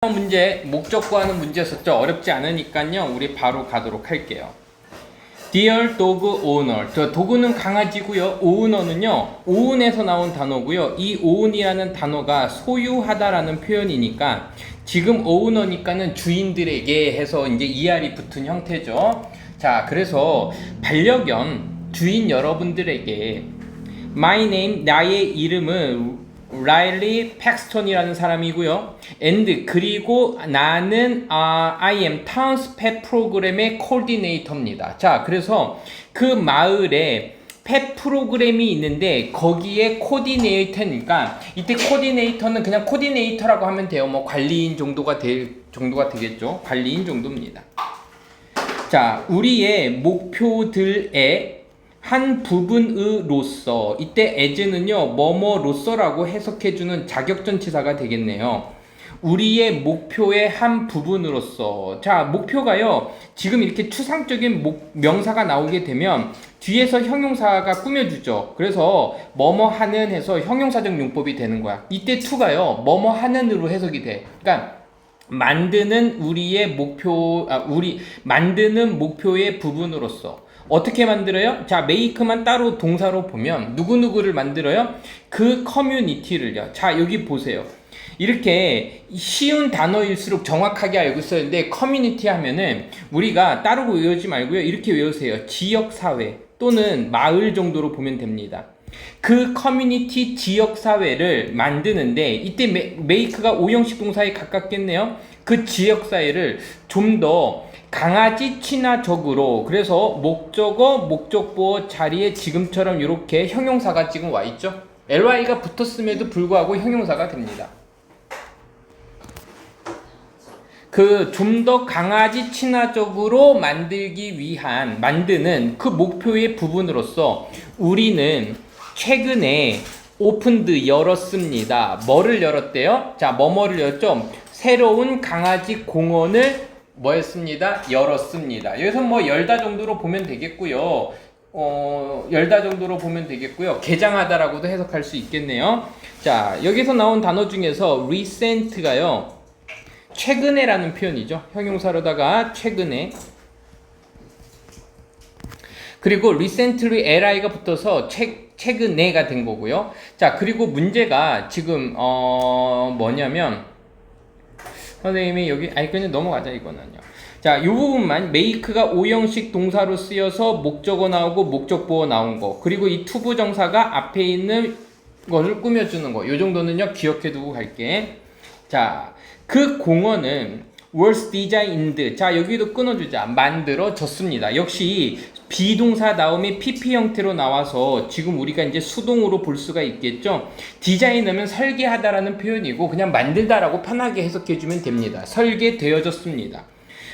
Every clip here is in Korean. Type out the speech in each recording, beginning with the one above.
문제 목적구하는 문제였었죠. 어렵지 않으니까요. 우리 바로 가도록 할게요. Dear dog owner. 저 도그는 강아지고요. owner는요. own에서 나온 단어고요. 이 own이라는 단어가 소유하다라는 표현이니까 지금 owner니까는 주인들에게 해서 이제 ER이 붙은 형태죠. 자, 그래서 반려견 주인 여러분들에게 My name 나의 이름은 라일리 팩스턴이라는 사람이고요. and 그리고 나는 I am Town's Pet 프로그램의 코디네이터입니다. 자, 그래서 그 마을에 펫 프로그램이 있는데 거기에 코디네이터니까 이때 코디네이터는 그냥 코디네이터라고 하면 돼요. 뭐 관리인 정도가 되겠죠. 관리인 정도입니다. 자, 우리의 목표들의 한 부분으로서 이때 as는요 뭐뭐로서라고 해석해주는 자격전치사가 되겠네요. 우리의 목표의 한 부분으로서. 자, 목표가요 지금 이렇게 추상적인 명사가 나오게 되면 뒤에서 형용사가 꾸며주죠. 그래서 뭐뭐 하는 해서 형용사적 용법이 되는 거야. 이때 to가요 뭐뭐 하는으로 해석이 돼. 그러니까 만드는 우리의 만드는 목표의 부분으로서. 어떻게 만들어요? 자, make만 따로 동사로 보면 누구누구를 만들어요? 그 커뮤니티를요. 자, 여기 보세요. 이렇게 쉬운 단어일수록 정확하게 알고 있어야 되는데 커뮤니티 하면은 우리가 따로 외우지 말고요. 이렇게 외우세요. 지역사회 또는 마을 정도로 보면 됩니다. 그 커뮤니티 지역사회를 만드는데 이때 make가 오형식 동사에 가깝겠네요. 그 지역사회를 좀 더 강아지 친화적으로. 그래서 목적어, 목적보어 자리에 지금처럼 이렇게 형용사가 지금 와 있죠. ly가 붙었음에도 불구하고 형용사가 됩니다. 그 좀 더 강아지 친화적으로 만드는 그 목표의 부분으로서 우리는 최근에 오픈드 열었습니다. 뭐를 열었대요? 자, 뭐뭐를 열었죠? 새로운 강아지 공원을 뭐였습니다? 열었습니다. 여기서 뭐 열다 정도로 보면 되겠고요. 열다 정도로 보면 되겠고요. 개장하다라고도 해석할 수 있겠네요. 자, 여기서 나온 단어 중에서 recent가요. 최근에라는 표현이죠. 형용사로다가 최근에. 그리고 recently li가 붙어서 최근에가 된 거고요. 자, 그리고 문제가 지금 뭐냐면 선생님이 여기 그냥 넘어가자 이거는요. 자, 이 부분만 make가 오형식 동사로 쓰여서 목적어 나오고 목적보어 나온 거, 그리고 이 투부정사가 앞에 있는 것을 꾸며주는 거, 이 정도는요 기억해 두고 갈게. 자, 그 공원은 was designed. 자, 여기도 끊어주자. 만들어졌습니다. 역시 비동사 다음에 pp 형태로 나와서 지금 우리가 이제 수동으로 볼 수가 있겠죠. 디자인하면 설계하다라는 표현이고 그냥 만들다라고 편하게 해석해주면 됩니다. 설계되어졌습니다.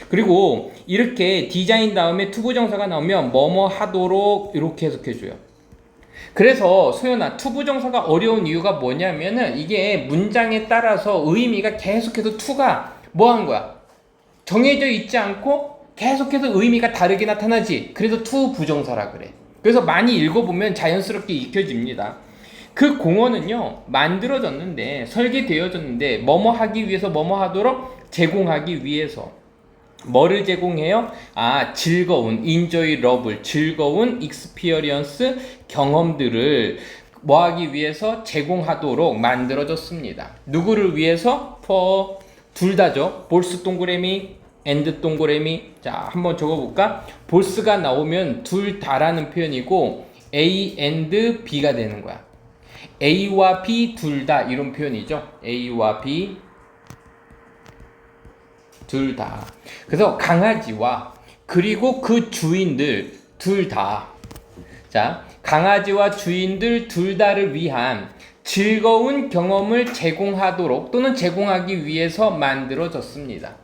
그리고 이렇게 디자인 다음에 투부정사가 나오면 뭐뭐 하도록 이렇게 해석해줘요. 그래서 소연아, 투부정사가 어려운 이유가 뭐냐면은 이게 문장에 따라서 의미가 계속해서 투가 뭐 한 거야? 정해져 있지 않고 계속해서 의미가 다르게 나타나지. 그래서 투부정사라 그래. 그래서 많이 읽어보면 자연스럽게 익혀집니다. 그 공원은요 만들어졌는데, 설계되어졌는데 뭐뭐 하기 위해서, 뭐뭐 하도록 제공하기 위해서. 뭐를 제공해요? 즐거운, enjoy, love, 즐거운 experience, 경험들을 뭐 하기 위해서? 제공하도록 만들어졌습니다. 누구를 위해서? for, 둘 다죠. 볼스 동그라미, and 동그라미. 자, 한번 적어볼까? 볼스가 나오면 둘 다라는 표현이고 A and B가 되는 거야. A와 B 둘 다 이런 표현이죠. A와 B 둘 다. 그래서 강아지와 그리고 그 주인들 둘 다. 자, 강아지와 주인들 둘 다를 위한 즐거운 경험을 제공하도록 또는 제공하기 위해서 만들어졌습니다.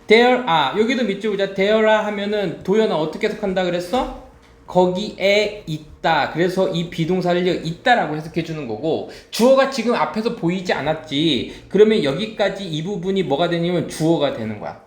There are, 여기도 밑줄 보자. There are 하면은 도연아 어떻게 해석한다 그랬어? 거기에 있다. 그래서 이 비동사를 있다라고 해석해 주는 거고, 주어가 지금 앞에서 보이지 않았지. 그러면 여기까지 이 부분이 뭐가 되냐면 주어가 되는 거야.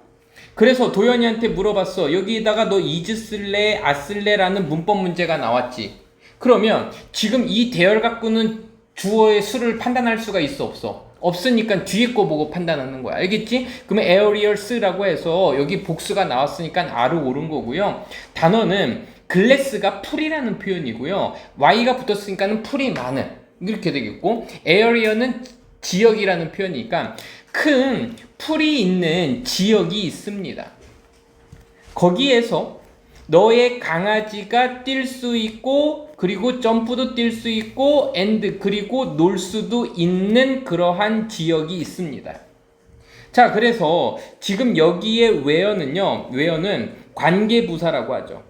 그래서 도연이한테 물어봤어. 여기다가 너 is 쓸래, 아 쓸래라는 문법 문제가 나왔지. 그러면 지금 이 대열 갖고는 주어의 수를 판단할 수가 있어 없어? 없으니까 뒤에 거 보고 판단하는 거야. 알겠지? 그러면 aerials라고 해서 여기 복수가 나왔으니까 R을 옳은 거고요. 단어는 glass가 풀이라는 표현이고요. Y가 붙었으니까는 풀이 많은 이렇게 되겠고, area는 지역이라는 표현이니까 큰 풀이 있는 지역이 있습니다. 거기에서 너의 강아지가 뛸 수 있고, 그리고 점프도 뛸 수 있고, 그리고 놀 수도 있는 그러한 지역이 있습니다. 자, 그래서 지금 여기에 where는 관계부사라고 하죠.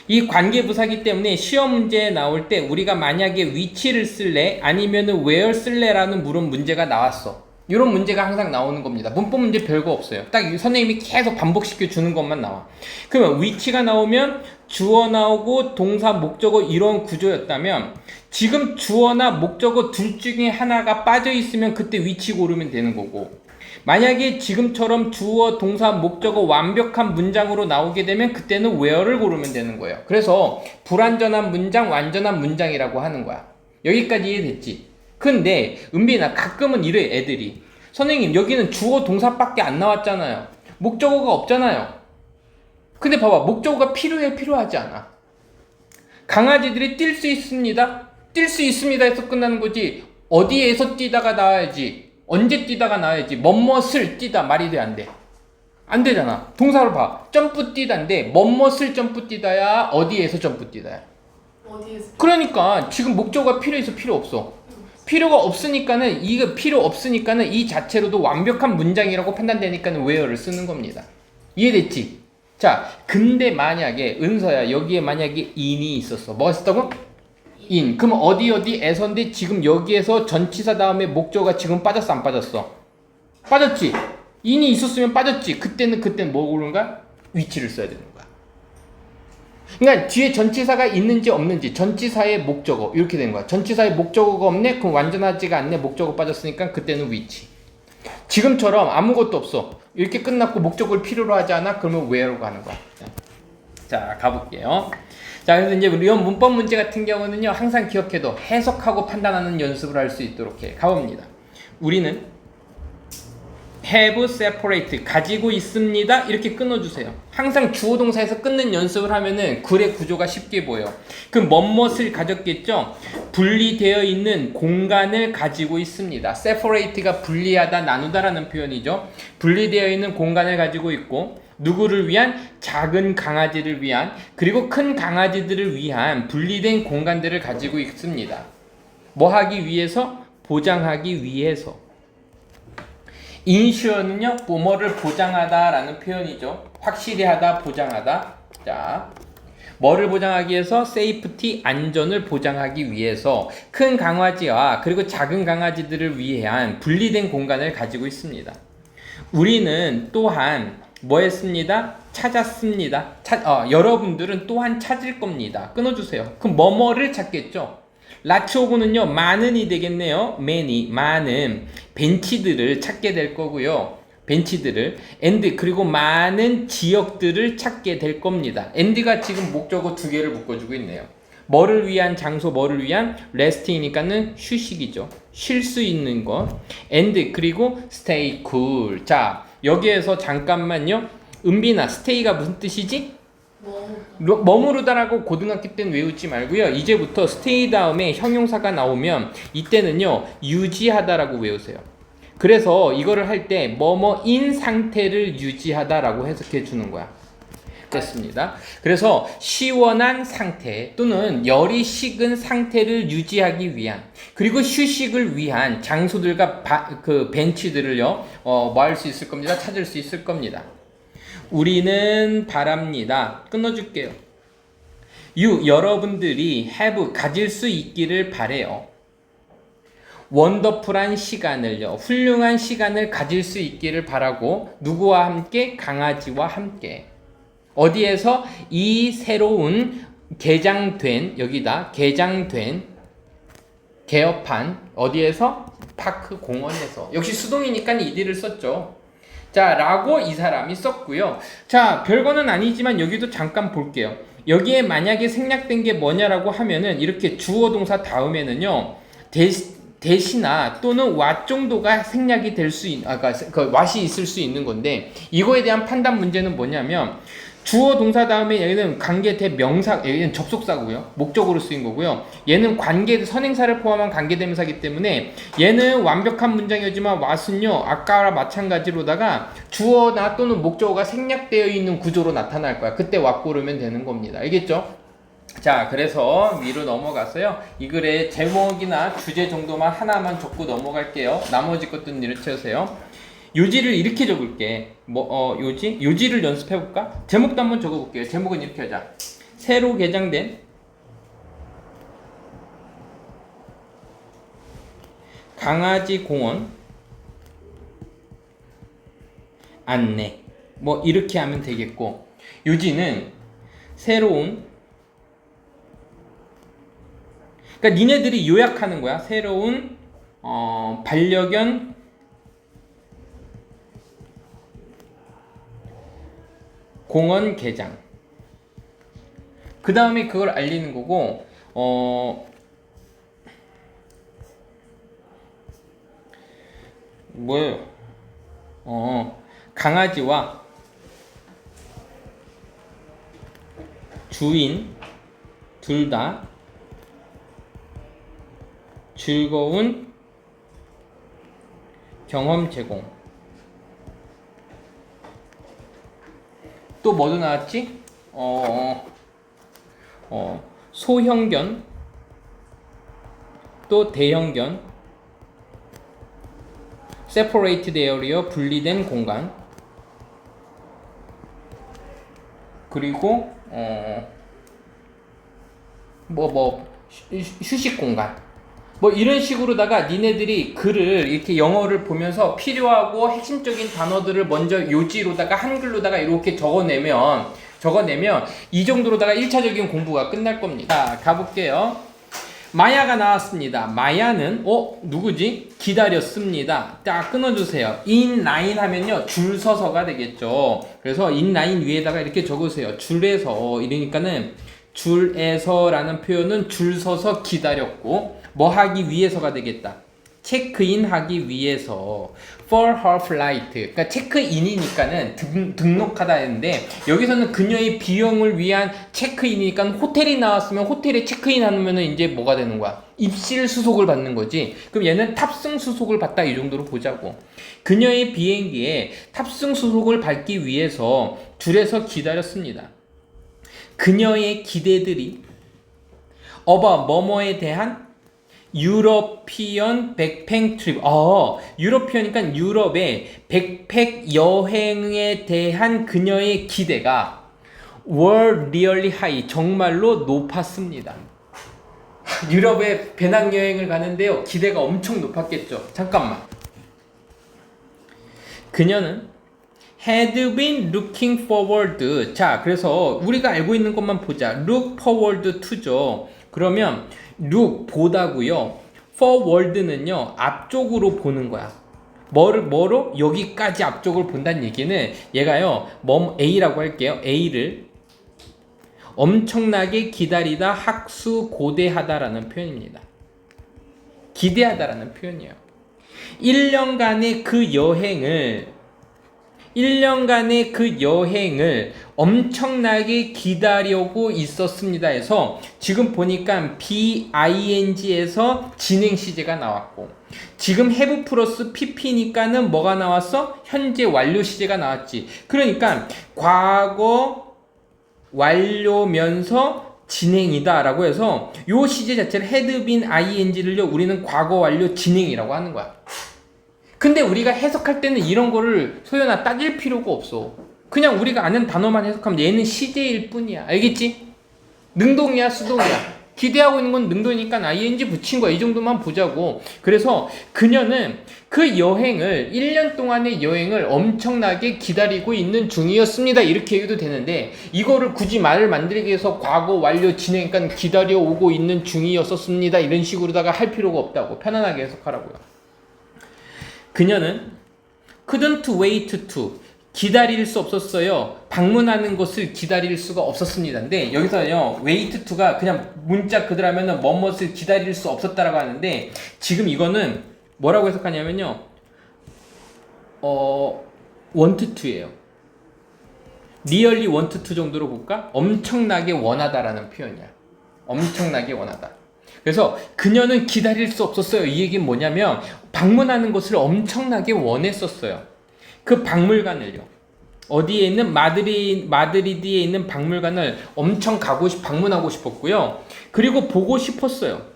이 관계부사기 때문에 시험 문제에 나올 때 우리가 만약에 위치를 쓸래 아니면은 where 쓸래라는 물은 문제가 나왔어. 이런 문제가 항상 나오는 겁니다. 문법 문제 별거 없어요. 딱 선생님이 계속 반복시켜 주는 것만 나와. 그러면 위치가 나오면 주어 나오고 동사 목적어 이런 구조였다면, 지금 주어나 목적어 둘 중에 하나가 빠져 있으면 그때 위치 고르면 되는 거고, 만약에 지금처럼 주어 동사 목적어 완벽한 문장으로 나오게 되면 그때는 where를 고르면 되는 거예요. 그래서 불완전한 문장, 완전한 문장이라고 하는 거야. 여기까지 이해됐지? 근데 은빈아, 가끔은 이래 애들이. 선생님, 여기는 주어 동사밖에 안 나왔잖아요. 목적어가 없잖아요. 근데 봐봐, 목적어가 필요하지 않아. 강아지들이 뛸 수 있습니다. 뛸 수 있습니다 해서 끝나는 거지. 어디에서 뛰다가 나와야지, 언제 뛰다가 나와야지, 뭐뭇을 뛰다 말이 돼, 안 돼? 안 되잖아. 동사를 봐. 점프 뛰다인데 뭐뭇을 점프 뛰다야, 어디에서 점프 뛰다야? 어디에서? 그러니까 지금 목적어가 필요해서 필요 없어. 필요가 없으니까는, 이거 필요 없으니까는 이 자체로도 완벽한 문장이라고 판단되니까는 where를 쓰는 겁니다. 이해됐지? 자, 근데 만약에 은서야, 여기에 만약에 in이 있었어. 뭐가 있었다고? in. 그럼 어디에서인데 지금 여기에서 전치사 다음에 목적어가 지금 빠졌어, 안 빠졌어? 빠졌지? in이 있었으면 빠졌지. 그때는 뭐 고르는 거야? 위치를 써야 되는 거야. 그러니까 뒤에 전치사가 있는지 없는지, 전치사의 목적어 이렇게 된 거야. 전치사의 목적어가 없네? 그럼 완전하지가 않네. 목적어 빠졌으니까 그때는 위치. 지금처럼 아무것도 없어. 이렇게 끝났고 목적어를 필요로 하지 않아? 그러면 where로 가는 거야. 자, 가볼게요. 자, 그래서 이제 이런 문법 문제 같은 경우는요, 항상 기억해도 해석하고 판단하는 연습을 할 수 있도록 해. 가봅니다. 우리는 have separate, 가지고 있습니다. 이렇게 끊어주세요. 항상 주어 동사에서 끊는 연습을 하면은 글의 구조가 쉽게 보여. 그럼 뭐뭇을 가졌겠죠? 분리되어 있는 공간을 가지고 있습니다. separate가 분리하다, 나누다라는 표현이죠. 분리되어 있는 공간을 가지고 있고, 누구를 위한? 작은 강아지를 위한, 그리고 큰 강아지들을 위한 분리된 공간들을 가지고 있습니다. 뭐 하기 위해서? 보장하기 위해서. insure는요, 뭐뭐를 보장하다 라는 표현이죠. 확실히 하다, 보장하다. 자, 뭐를 보장하기 위해서? safety, 안전을 보장하기 위해서 큰 강아지와 그리고 작은 강아지들을 위한 분리된 공간을 가지고 있습니다. 우리는 또한 뭐 했습니다? 찾았습니다. 여러분들은 또한 찾을 겁니다. 끊어주세요. 그럼 뭐뭐를 찾겠죠? 라츠오브는요, 많은이 되겠네요. many, 많은 벤치들을 찾게 될 거고요. 벤치들을. and, 그리고 많은 지역들을 찾게 될 겁니다. and가 지금 목적어 두 개를 묶어주고 있네요. 뭐를 위한 장소, 뭐를 위한? resting이니까는 휴식이죠. 쉴 수 있는 것. and, 그리고 stay cool. 자, 여기에서 잠깐만요. 은빈아, stay가 무슨 뜻이지? 머무르다라고 고등학교 때는 외우지 말고요. 이제부터 stay 다음에 형용사가 나오면 이때는요, 유지하다라고 외우세요. 그래서 이거를 할 때 뭐뭐인 상태를 유지하다라고 해석해 주는 거야. 됐습니다. 그래서 시원한 상태 또는 열이 식은 상태를 유지하기 위한, 그리고 휴식을 위한 장소들과 그 벤치들을요, 뭐 할 수 있을 겁니다. 찾을 수 있을 겁니다. 우리는 바랍니다. 끊어줄게요. 여러분들이 have, 가질 수 있기를 바래요. 원더풀한 시간을요, 훌륭한 시간을 가질 수 있기를 바라고, 누구와 함께? 강아지와 함께. 어디에서? 이 새로운 개장된, 여기다 개장된, 개업한, 어디에서? 파크, 공원에서. 역시 수동이니까 이들을 썼죠. 자, 라고 이 사람이 썼고요. 자, 별거는 아니지만 여기도 잠깐 볼게요. 여기에 만약에 생략된 게 뭐냐라고 하면은 이렇게 주어 동사 다음에는요 대시나 또는 what 정도가 생략이 될 수 그러니까 그 what이 있을 수 있는 건데, 이거에 대한 판단 문제는 뭐냐면 주어 동사 다음에 얘는 관계 대명사, 얘는 접속사고요. 목적으로 쓰인 거고요. 얘는 관계 선행사를 포함한 관계대명사이기 때문에 얘는 완벽한 문장이지만 what은요 아까랑 마찬가지로다가 주어나 또는 목적어가 생략되어 있는 구조로 나타날 거야. 그때 what 고르면 되는 겁니다. 알겠죠? 자, 그래서 위로 넘어갔어요. 이 글의 제목이나 주제 정도만 하나만 적고 넘어갈게요. 나머지 것들은 이렇게 채우세요. 요지를 이렇게 적을게. 요지를 연습해볼까? 제목도 한번 적어볼게요. 제목은 이렇게 하자. 새로 개장된 강아지 공원 안내. 뭐 이렇게 하면 되겠고, 요지는 새로운, 그러니까 니네들이 요약하는 거야. 새로운 반려견 공원 개장. 그 다음에 그걸 알리는 거고, 뭐예요? 강아지와 주인 둘 다 즐거운 경험 제공. 또 뭐도 나왔지? 소형견, 또 대형견, separated area, 분리된 공간, 그리고 휴식 공간. 뭐 이런 식으로다가 니네들이 글을 이렇게 영어를 보면서 필요하고 핵심적인 단어들을 먼저 요지로다가 한글로다가 이렇게 적어내면 이 정도로다가 1차적인 공부가 끝날 겁니다. 자, 가볼게요. 마야가 나왔습니다. 마야는 누구지? 기다렸습니다. 딱 끊어주세요. in line 하면요 줄 서서가 되겠죠. 그래서 in line 위에다가 이렇게 적으세요. 줄에서. 이러니까는 줄에서라는 표현은 줄 서서 기다렸고, 뭐 하기 위해서가 되겠다. 체크인 하기 위해서. for her flight. 그러니까 체크인이니까는 등록하다 했는데, 여기서는 그녀의 비용을 위한 체크인이니까 호텔이 나왔으면 호텔에 체크인 하면은 이제 뭐가 되는 거야? 입실 수속을 받는 거지. 그럼 얘는 탑승 수속을 받다, 이 정도로 보자고. 그녀의 비행기에 탑승 수속을 받기 위해서 줄에서 기다렸습니다. 그녀의 기대들이 뭐뭐에 대한 유러피언 백팩 트립. 유러피언이니까 유럽의 백팩 여행에 대한 그녀의 기대가 were really high. 정말로 높았습니다. 유럽에 배낭여행을 가는데요, 기대가 엄청 높았겠죠. 잠깐만. 그녀는 had been looking forward. 자, 그래서 우리가 알고 있는 것만 보자. look forward to죠. 그러면 look 보다고요. forward는요 앞쪽으로 보는 거야. 뭐로? 여기까지 앞쪽을 본다는 얘기는 얘가요 A라고 할게요. A를 엄청나게 기다리다 학수고대하다라는 표현입니다. 기대하다라는 표현이에요. 1년간의 그 여행을 엄청나게 기다리고 있었습니다 해서, 지금 보니까 BING에서 진행 시제가 나왔고, 지금 have 플러스 PP니까는 뭐가 나왔어? 현재 완료 시제가 나왔지. 그러니까 과거 완료면서 진행이다 라고 해서 요 시제 자체를 had been ING를요 우리는 과거 완료 진행이라고 하는 거야. 근데 우리가 해석할 때는 이런 거를 소연아 따질 필요가 없어. 그냥 우리가 아는 단어만 해석하면 얘는 시제일 뿐이야. 알겠지? 능동이야, 수동이야. 기대하고 있는 건 능동이니까 ing 붙인 거야. 이 정도만 보자고. 그래서 그녀는 그 여행을 1년 동안의 여행을 엄청나게 기다리고 있는 중이었습니다. 이렇게 해도 되는데, 이거를 굳이 말을 만들기 위해서 과거 완료 진행, 그러니까 기다려 오고 있는 중이었었습니다. 이런 식으로다가 할 필요가 없다고. 편안하게 해석하라고요. 그녀는 couldn't wait to. 기다릴 수 없었어요. 방문하는 것을 기다릴 수가 없었습니다. 근데 여기서요, wait to가 그냥 문자 그대로 하면은 뭐뭇을 기다릴 수 없었다라고 하는데, 지금 이거는 뭐라고 해석하냐면요, want to예요. really want to 정도로 볼까? 엄청나게 원하다라는 표현이야. 엄청나게 원하다. 그래서 그녀는 기다릴 수 없었어요. 이 얘기는 뭐냐면 방문하는 것을 엄청나게 원했었어요. 그 박물관을요. 어디에 있는 마드리드에 있는 박물관을 엄청 방문하고 싶었고요. 그리고 보고 싶었어요.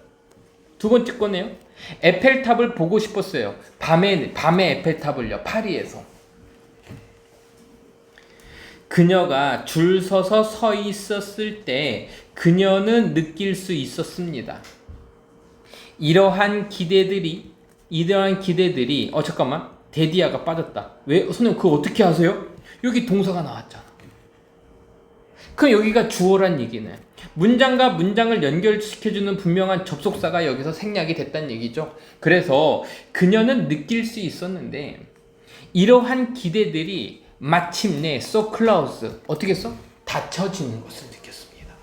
두 번째 거네요. 에펠탑을 보고 싶었어요. 밤에 에펠탑을요. 파리에서. 그녀가 줄 서서 서 있었을 때 그녀는 느낄 수 있었습니다. 이러한 기대들이 잠깐만, 데디아가 빠졌다. 왜? 선생님 그거 어떻게 하세요? 여기 동사가 나왔잖아. 그럼 여기가 주어란 얘기네. 문장과 문장을 연결시켜주는 분명한 접속사가 여기서 생략이 됐다는 얘기죠. 그래서 그녀는 느낄 수 있었는데 이러한 기대들이 마침내 so close, 어떻게 써? 닫혀지는 것을 느꼈습니다.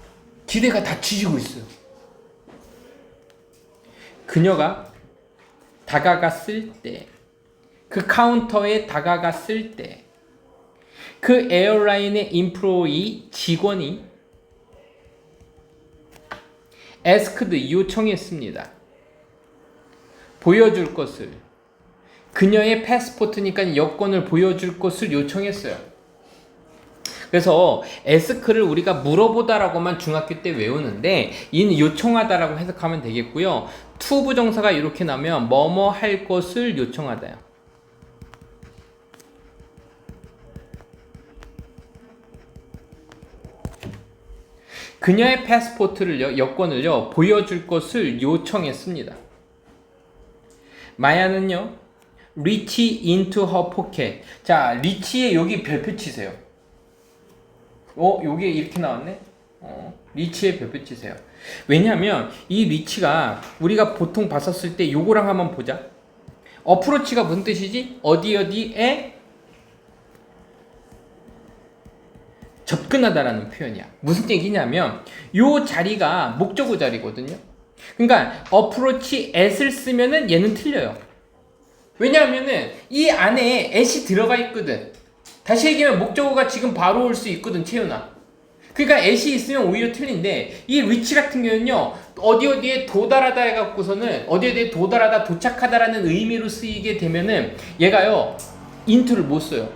기대가 닫히지고 있어요. 그녀가 다가갔을 때, 그 카운터에 다가갔을 때, 그 에어라인의 인프로이 직원이 asked 요청했습니다. 보여줄 것을, 그녀의 패스포트니까 여권을 보여줄 것을 요청했어요. 그래서 ask를 우리가 물어보다라고만 중학교 때 외우는데 이는 요청하다라고 해석하면 되겠고요. to 부정사가 이렇게 나면 뭐뭐 할 것을 요청하다요. 그녀의 패스포트를요, 여권을요, 보여줄 것을 요청했습니다. 마야는요, reach into her pocket. 자, reach에 여기 별표 치세요. 여기 이렇게 나왔네? reach에 별표 치세요. 왜냐면 이 reach가 우리가 보통 봤었을 때 요거랑 한번 보자. approach가 무슨 뜻이지? 어디에 접근하다라는 표현이야. 무슨 얘기냐면 요 자리가 목적어 자리거든요. 그러니까 approach at을 쓰면은 얘는 틀려요. 왜냐하면은 이 안에 at이 들어가 있거든. 다시 얘기하면 목적어가 지금 바로 올 수 있거든, 채윤아. 그러니까 at이 있으면 오히려 틀린데 이 reach 같은 경우는요, 어디에 도달하다 해갖고서는 어디에 도달하다, 도착하다라는 의미로 쓰이게 되면은 얘가요 into를 못 써요.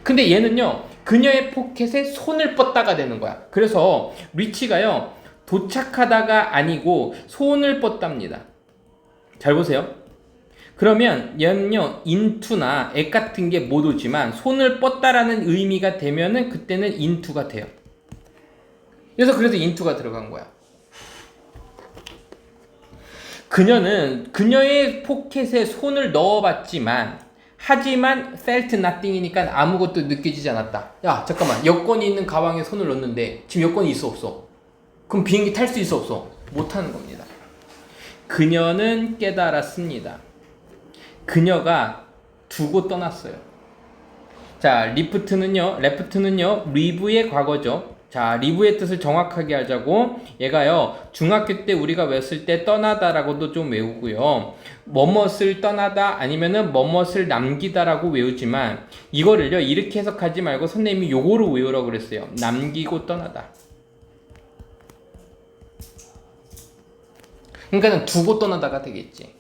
근데 얘는요 그녀의 포켓에 손을 뻗다가 되는 거야. 그래서 reach가요 도착하다가 아니고 손을 뻗답니다. 잘 보세요. 그러면 얘는요 into나 at 같은 게 못 오지만 손을 뻗다라는 의미가 되면은 그때는 into가 돼요. 그래서 into가 들어간 거야. 그녀는 그녀의 포켓에 손을 넣어봤지만 하지만 felt nothing이니까 아무것도 느껴지지 않았다. 야 잠깐만, 여권이 있는 가방에 손을 넣는데 지금 여권이 있어 없어? 그럼 비행기 탈 수 있어 없어? 못하는 겁니다. 그녀는 깨달았습니다. 그녀가 두고 떠났어요. 자, left는요 leave의 과거죠. 자, leave의 뜻을 정확하게 하자고. 얘가요 중학교 때 우리가 외웠을 때 떠나다라고도 좀 외우고요, 뭐뭇을 떠나다 아니면은 뭐뭇을 남기다라고 외우지만 이거를요 이렇게 해석하지 말고 선생님이 요거로 외우라고 그랬어요. 남기고 떠나다. 그러니까는 두고 떠나다가 되겠지.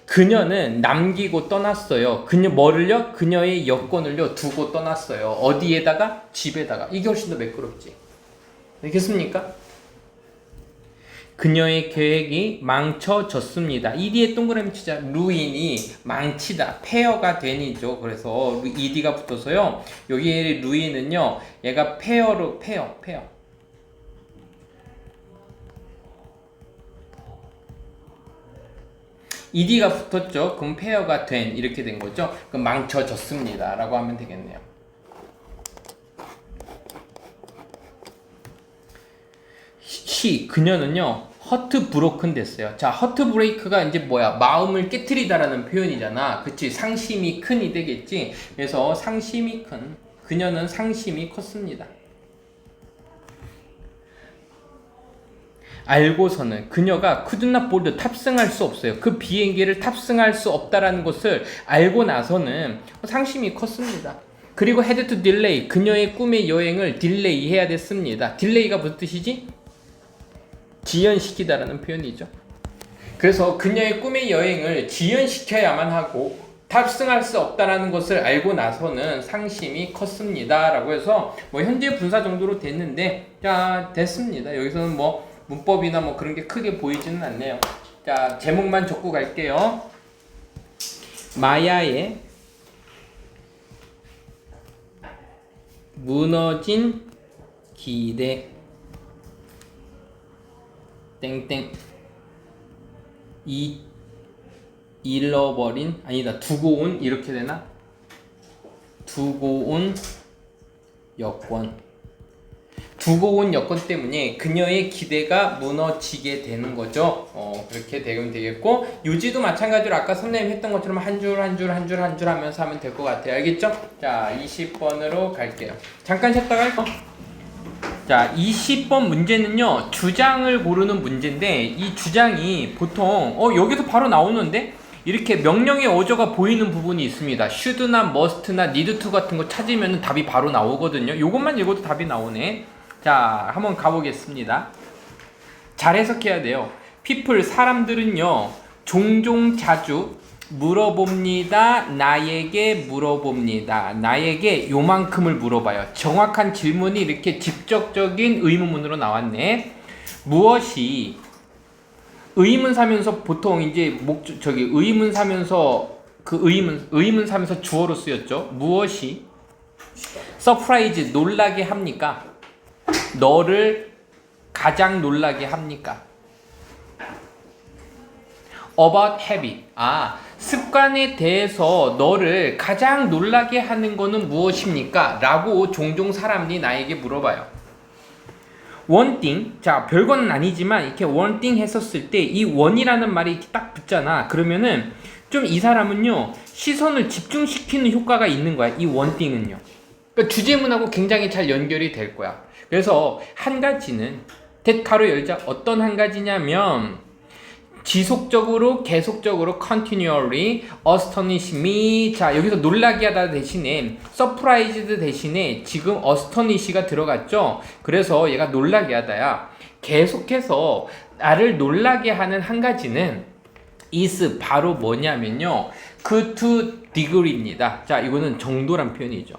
그녀는 남기고 떠났어요. 뭐를요? 그녀의 여권을요 두고 떠났어요. 어디에다가? 집에다가. 이게 훨씬 더 매끄럽지. 알겠습니까? 그녀의 계획이 망쳐졌습니다. 이 뒤에 동그라미 치자. 루인이 망치다, 폐허가 된이죠. 그래서 ed가 붙어서요 여기 루인은요 얘가 폐허. ed가 붙었죠. 그럼 폐허가 된, 이렇게 된 거죠. 그럼 망쳐졌습니다 라고 하면 되겠네요. 그녀는요 허트 브로큰 됐어요. 자, 허트 브레이크가 이제 뭐야? 마음을 깨트리다라는 표현이잖아. 그치? 상심이 큰이 되겠지. 그래서 상심이 큰 그녀는 상심이 컸습니다. 알고서는 그녀가 could not board 탑승할 수 없어요. 그 비행기를 탑승할 수 없다라는 것을 알고 나서는 상심이 컸습니다. 그리고 had to delay 그녀의 꿈의 여행을 딜레이 해야 됐습니다. 딜레이가 무슨 뜻이지? 지연시키다라는 표현이죠. 그래서 그녀의 꿈의 여행을 지연시켜야만 하고 탑승할 수 없다라는 것을 알고 나서는 상심이 컸습니다. 라고 해서 뭐 현재 분사 정도로 됐는데 자 됐습니다. 여기서는 뭐 문법이나 뭐 그런 게 크게 보이지는 않네요. 자 제목만 적고 갈게요. 마야의 무너진 기대 땡땡 잃어버린 아니다 두고 온 이렇게 되나? 두고 온 여권 두고 온 여권 때문에 그녀의 기대가 무너지게 되는 거죠. 그렇게 되면 되겠고 유지도 마찬가지로 아까 선생님 했던 것처럼 한 줄 한 줄 한 줄 한 줄 하면서 하면 될 것 같아요. 알겠죠? 자 20번으로 갈게요. 잠깐 쉬었다가 할거. 자 20번 문제는요 주장을 고르는 문제인데 이 주장이 보통 여기서 바로 나오는데 이렇게 명령의 어조가 보이는 부분이 있습니다. should나 must나 need to 같은 거 찾으면 답이 바로 나오거든요. 요것만 읽어도 답이 나오네. 자 한번 가보겠습니다. 잘 해석해야 돼요. people 사람들은요 종종 자주 물어봅니다. 나에게 물어봅니다. 나에게 요만큼을 물어봐요. 정확한 질문이 이렇게 직접적인 의문문으로 나왔네. 무엇이 의문사면서 보통 이제 의문사면서 그 의문사면서 주어로 쓰였죠. 무엇이 서프라이즈 놀라게 합니까? 너를 가장 놀라게 합니까? About habit. 습관에 대해서 너를 가장 놀라게 하는 거는 무엇입니까? 라고 종종 사람들이 나에게 물어봐요. One thing. 자, 별거는 아니지만 이렇게 one thing 했었을 때 이 one이라는 말이 이렇게 딱 붙잖아. 그러면은 좀 이 사람은요 시선을 집중시키는 효과가 있는 거야. 이 one thing은요. 그러니까 주제문하고 굉장히 잘 연결이 될 거야. 그래서 한 가지는 가로 열자 어떤 한 가지냐면 지속적으로 계속적으로 continually astonish me. 자 여기서 놀라게 하다 대신에 surprised 대신에 지금 astonish가 들어갔죠. 그래서 얘가 놀라게 하다야. 계속해서 나를 놀라게 하는 한 가지는 is 바로 뭐냐면요 그 to degree입니다. 자 이거는 정도란 표현이죠.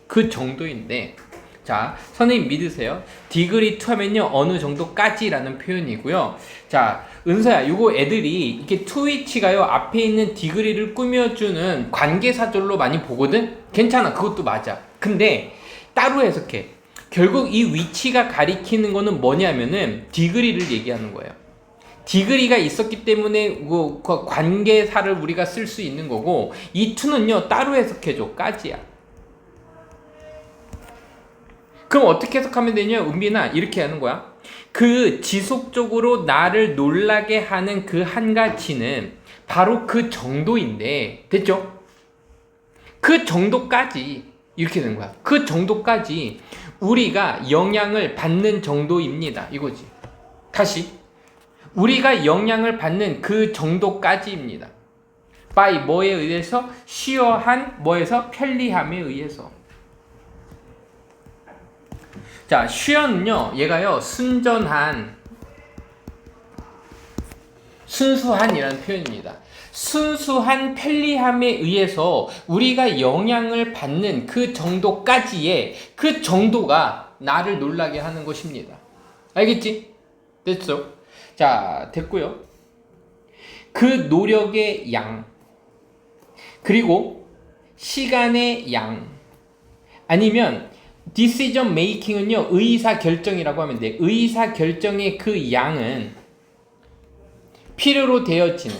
그 정도인데 자 선생님 믿으세요. degree to 하면요 어느 정도까지라는 표현이고요. 자 은서야 요거 애들이 이렇게 to which가요 앞에 있는 degree를 꾸며주는 관계사절로 많이 보거든. 괜찮아 그것도 맞아. 근데 따로 해석해. 결국 이 위치가 가리키는 거는 뭐냐면은 degree를 얘기하는 거예요. degree가 있었기 때문에 그 관계사를 우리가 쓸 수 있는 거고 이 to는요 따로 해석해줘. 까지야. 그럼 어떻게 해석하면 되냐? 은빈아 이렇게 하는 거야. 그 지속적으로 나를 놀라게 하는 그 한 가지는 바로 그 정도인데 됐죠? 그 정도까지 이렇게 되는 거야. 그 정도까지 우리가 영향을 받는 정도입니다. 이거지. 다시 우리가 영향을 받는 그 정도까지입니다. by 뭐에 의해서? 쉬어한 뭐에서? 편리함에 의해서. 자, 쉬어는요, 얘가요, 순전한, 순수한이라는 표현입니다. 순수한 편리함에 의해서 우리가 영향을 받는 그 정도까지의 그 정도가 나를 놀라게 하는 것입니다. 알겠지? 됐죠? 자, 됐고요. 그 노력의 양, 그리고 시간의 양, 아니면 decision making은요 의사 결정이라고 하면 돼. 의사 결정의 그 양은 필요로 되어지는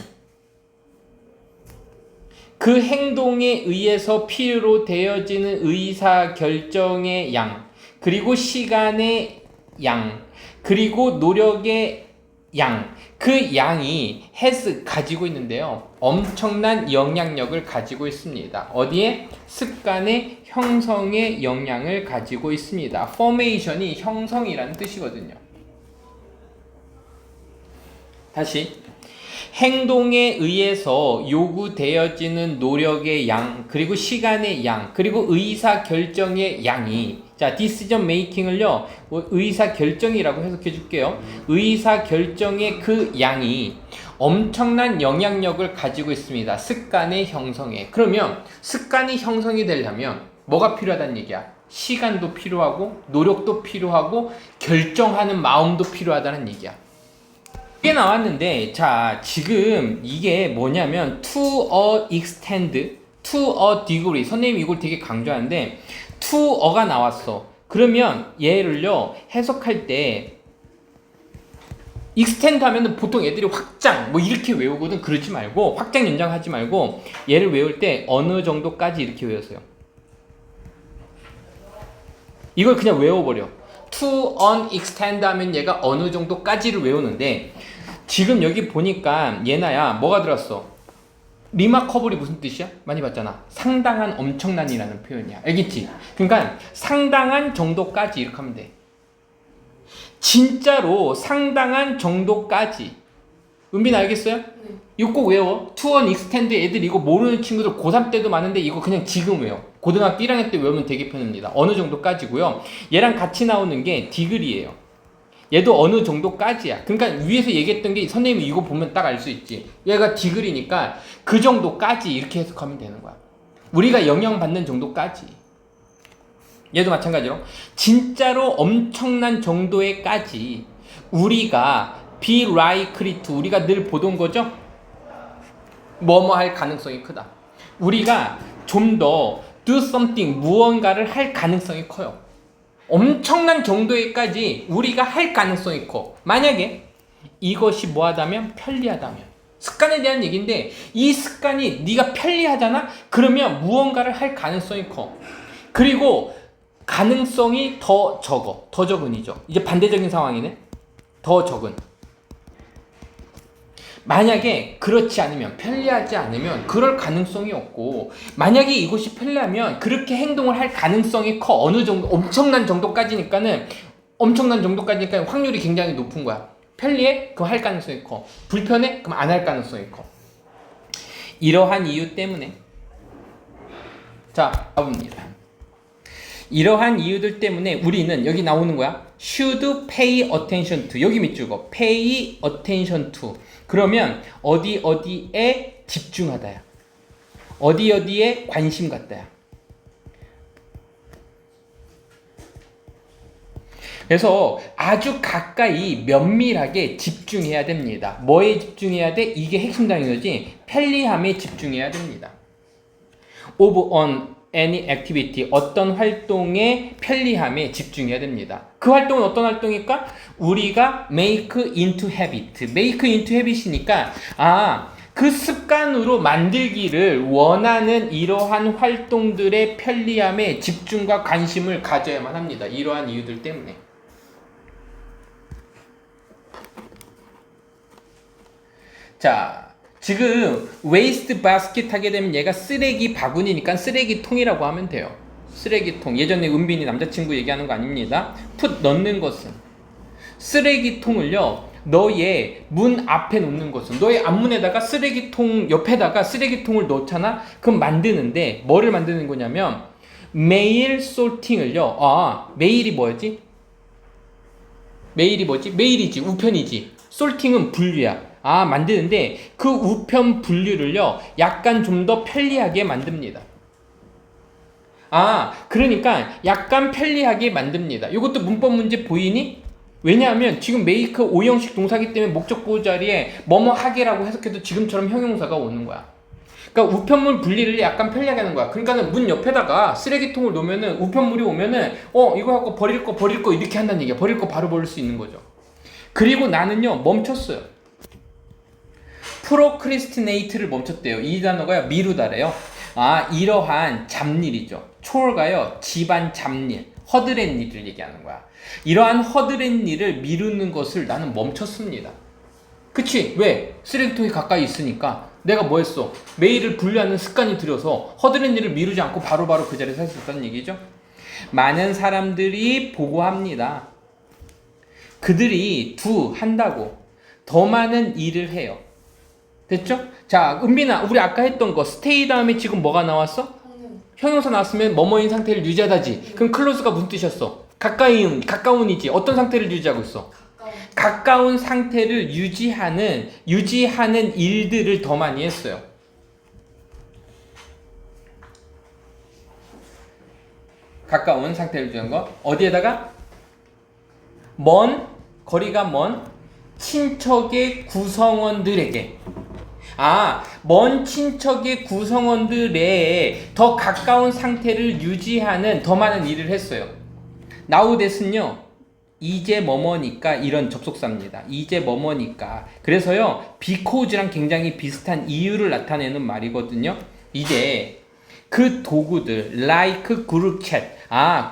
그 행동에 의해서 필요로 되어지는 의사 결정의 양, 그리고 시간의 양, 그리고 노력의 양, 그 양이 has 가지고 있는데요. 엄청난 영향력을 가지고 있습니다. 어디에? 습관의 형성에 영향을 가지고 있습니다. formation이 형성이라는 뜻이거든요. 다시 행동에 의해서 요구되어지는 노력의 양, 그리고 시간의 양, 그리고 의사 결정의 양이, 자, decision making을요, 의사 결정이라고 해석해 줄게요. 의사 결정의 그 양이 엄청난 영향력을 가지고 있습니다. 습관의 형성에. 그러면 습관이 형성이 되려면 뭐가 필요하다는 얘기야? 시간도 필요하고, 노력도 필요하고, 결정하는 마음도 필요하다는 얘기야. 이게 나왔는데, 자, 지금 이게 뭐냐면 to a extent, to a degree. 선생님이 이걸 되게 강조하는데 to a가 나왔어. 그러면 얘를요 해석할 때 extend 하면은 보통 애들이 확장 뭐 이렇게 외우거든. 그러지 말고, 확장 연장하지 말고 얘를 외울 때 어느 정도까지 이렇게 외우세요. 이걸 그냥 외워버려. to an extent 하면 얘가 어느 정도까지를 외우는데, 지금 여기 보니까 얘나야 뭐가 들었어? 리마커블이 무슨 뜻이야? 많이 봤잖아. 상당한, 엄청난이라는 표현이야. 알겠지? 그러니까 상당한 정도까지 이렇게 하면 돼. 진짜로 상당한 정도까지. 은빈 알겠어요? 네. 이거 꼭 외워. to an extent. 애들 이거 모르는 친구들 고3 때도 많은데 이거 그냥 지금 외워. 고등학교 1학년 때 외우면 되게 편합니다. 어느 정도까지고요. 얘랑 같이 나오는 게 디그리예요. 얘도 어느 정도까지야. 그러니까 위에서 얘기했던 게 선생님이 이거 보면 딱 알 수 있지. 얘가 디그리니까 그 정도까지 이렇게 해석하면 되는 거야. 우리가 영향받는 정도까지. 얘도 마찬가지로 진짜로 엄청난 정도에까지 우리가 be likely to, 우리가 늘 보던 거죠. 뭐뭐 할 가능성이 크다. 우리가 좀 더 do something, 무언가를 할 가능성이 커요. 엄청난 정도에까지 우리가 할 가능성이 커. 만약에 이것이 뭐하다면? 편리하다면. 습관에 대한 얘기인데, 이 습관이 네가 편리하잖아? 그러면 무언가를 할 가능성이 커. 그리고 가능성이 더 적어. 더 적은이죠. 이제 반대적인 상황이네. 더 적은. 만약에 그렇지 않으면, 편리하지 않으면 그럴 가능성이 없고, 만약에 이것이 편리하면 그렇게 행동을 할 가능성이 커. 어느 정도, 엄청난 정도까지니까는 확률이 굉장히 높은 거야. 편리해? 그럼 할 가능성이 커. 불편해? 그럼 안 할 가능성이 커. 이러한 이유 때문에, 자, 가봅니다. 이러한 이유들 때문에 우리는, 여기 나오는 거야, should pay attention to. 여기 밑줄 거 pay attention to. 그러면 어디에 집중하다야. 어디에 관심 갖다야. 그래서 아주 가까이 면밀하게 집중해야 됩니다. 뭐에 집중해야 돼? 이게 핵심 단어지. 편리함에 집중해야 됩니다. of on any activity, 어떤 활동의 편리함에 집중해야 됩니다. 그 활동은 어떤 활동일까? 우리가 make into habit. make into habit이니까, 그 습관으로 만들기를 원하는 이러한 활동들의 편리함에 집중과 관심을 가져야만 합니다. 이러한 이유들 때문에. 자, 지금 waste basket 하게 되면 얘가 쓰레기 바구니니까 쓰레기통이라고 하면 돼요. 쓰레기통. 예전에 은빈이 남자친구 얘기하는 거 아닙니다. put, 넣는 것은. 쓰레기통을요, 너의 문 앞에 놓는 것은, 너의 앞문에다가 쓰레기통 옆에다가 쓰레기통을 넣잖아? 그럼 만드는데 뭐를 만드는 거냐면 메일 솔팅을요. 메일이 뭐였지? 메일이 뭐지? 메일이지. 우편이지. 솔팅은 분류야. 만드는데 그 우편 분류를요, 약간 좀 더 편리하게 만듭니다. 그러니까 약간 편리하게 만듭니다. 이것도 문법 문제 보이니? 왜냐하면 지금 make 5형식 동사기 때문에 목적 보호 자리에 뭐뭐 하게라고 해석해도 지금처럼 형용사가 오는 거야. 그러니까 우편물 분리를 약간 편리하게 하는 거야. 그러니까는 문 옆에다가 쓰레기통을 놓으면은 우편물이 오면은 이거 갖고 버릴 거 이렇게 한다는 얘기야. 버릴 거 바로 버릴 수 있는 거죠. 그리고 나는요, 멈췄어요. procrastinate를 멈췄대요. 이 단어가 미루다래요. 이러한 잡일이죠. chore가요, 집안 잡일, 허드렛 일을 얘기하는 거야. 이러한 허드렛 일을 미루는 것을 나는 멈췄습니다. 그치? 왜? 쓰레기통이 가까이 있으니까 내가 뭐 했어? 메일을 분류하는 습관이 들여서 허드렛 일을 미루지 않고 바로바로 그 자리에서 할 수 있다는 얘기죠. 많은 사람들이 보고합니다. 그들이 한다고 더 많은 일을 해요. 됐죠? 자, 은빈아, 우리 아까 했던 거 stay 다음에 지금 뭐가 나왔어? 형용사 나왔으면 뭐뭐인 상태를 유지하다지. 그럼 close가 무슨 뜻이었어? 가까운이지. 어떤 상태를 유지하고 있어? 가까운 상태를 유지하는 일들을 더 많이 했어요. 가까운 상태를 유지한 거. 어디에다가? 거리가 먼 친척의 구성원들에게. 먼 친척의 구성원들의 더 가까운 상태를 유지하는 더 많은 일을 했어요. 나우댓은요, 이제 뭐뭐니까 이런 접속사입니다. 이제 뭐뭐니까. 그래서요, because랑 굉장히 비슷한 이유를 나타내는 말이거든요. 이제 그 도구들, like 그룹 chat,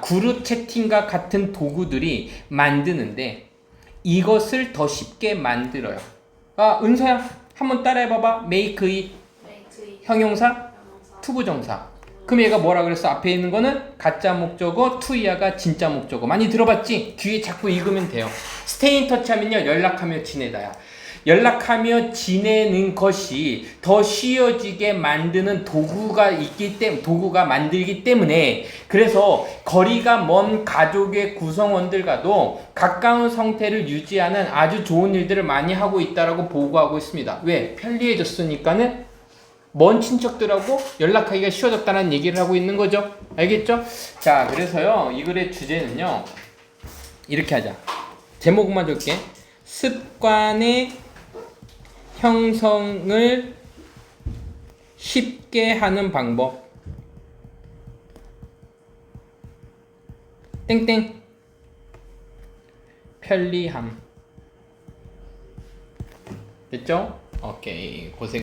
그룹 채팅과 같은 도구들이 만드는데 이것을 더 쉽게 만들어요. 은서야, 한번 따라해봐봐. make it 형용사, 투부정사. 그럼 얘가 뭐라 그랬어? 앞에 있는 거는 가짜 목적어, 투이야가 진짜 목적어. 많이 들어봤지? 뒤에 자꾸 읽으면 돼요. stay in touch 하면요, 연락하며 지내다야. 연락하며 지내는 것이 더 쉬워지게 만드는 도구가 만들기 때문에, 그래서 거리가 먼 가족의 구성원들과도 가까운 상태를 유지하는 아주 좋은 일들을 많이 하고 있다라고 보고하고 있습니다. 왜? 편리해졌으니까는 먼 친척들하고 연락하기가 쉬워졌다는 얘기를 하고 있는 거죠. 알겠죠? 자, 그래서요, 이 글의 주제는요, 이렇게 하자. 제목만 줄게. 습관의 형성을 쉽게 하는 방법. 땡땡. 편리함. 됐죠? 오케이. 고생.